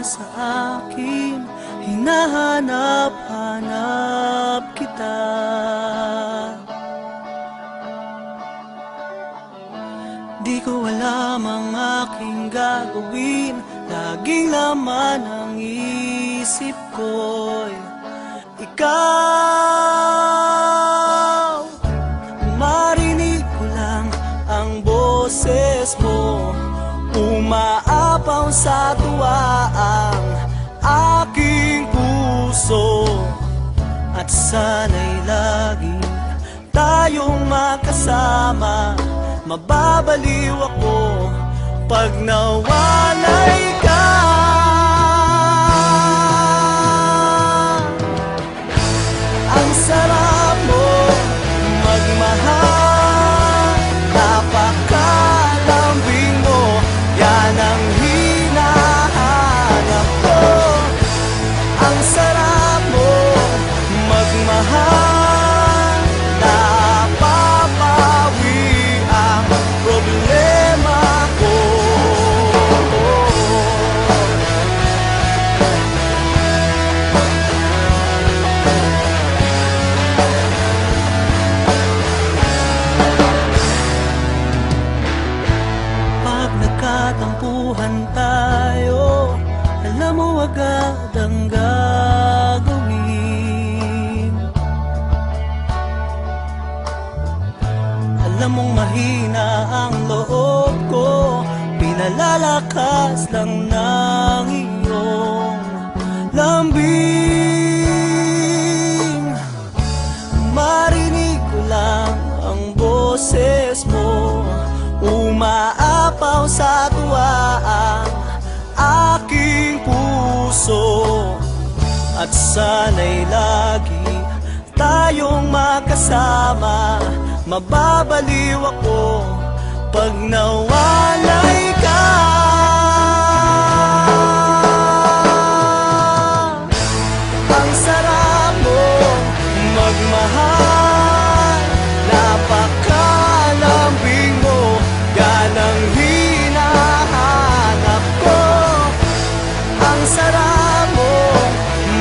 Sa akin, hinahanap-hanap kita. Di ko alam ang aking gagawin, laging laman ang isip ko'y ikaw. Marinig ko lang ang boses mo, umaapaw sa tuwa ang aking puso. At sana'y lagi tayong makasama, mababaliw ako pag nawalay ka. Ang sarap mo magmahal, napakalambing mo, yan ang hinahanap ko. Ang sarap mo magmahal, napapawi ang problema ko. Pag nagkatampuhan tayo, alam mo agad ang gagawin. Alam mong mahina ang loob ko, pinalalakas lang ng iyong lambing. Marinig ko lang ang boses mo, umaapaw sa tuwa ang aking puso. At sana'y lagi tayong makasama, mababaliw ako pag nawalay ka. Ang sarap mo magmahal, napakalambing mo, yan ang hinahanap ko. Ang sarap mo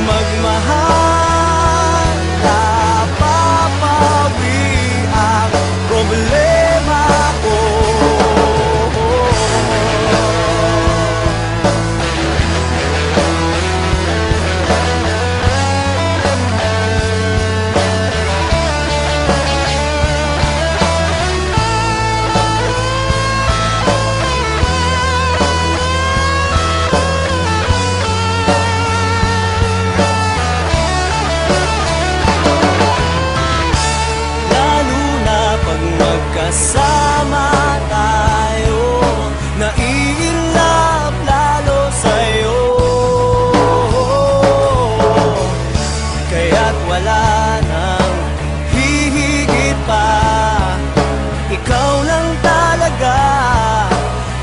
magmahal, napapawi ang problema ko. Magkasama tayo, nai-inlove lalo sa'yo. Kaya't wala nang hihigit pa, ikaw lang talaga,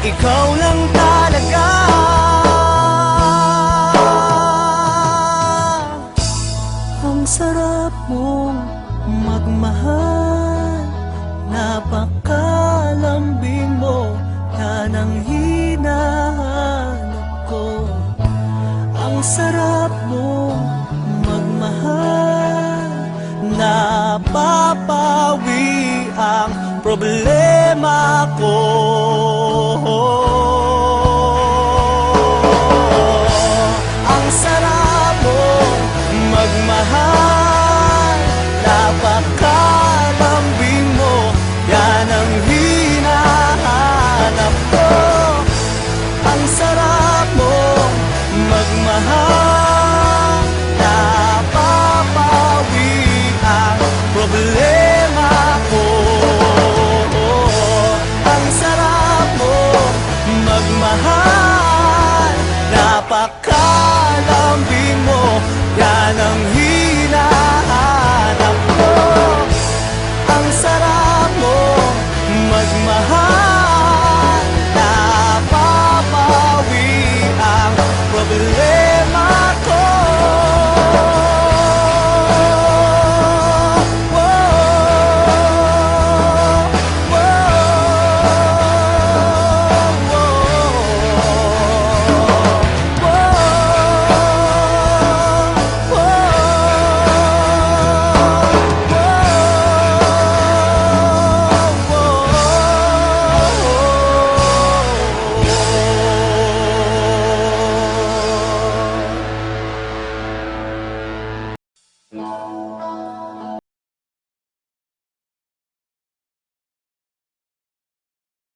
ikaw lang talaga. Ang sarap mong magmahal, napakalambing mo, yan ang hinahanap ko. Ang sarap mo magmahal, napapawi ang problema ko.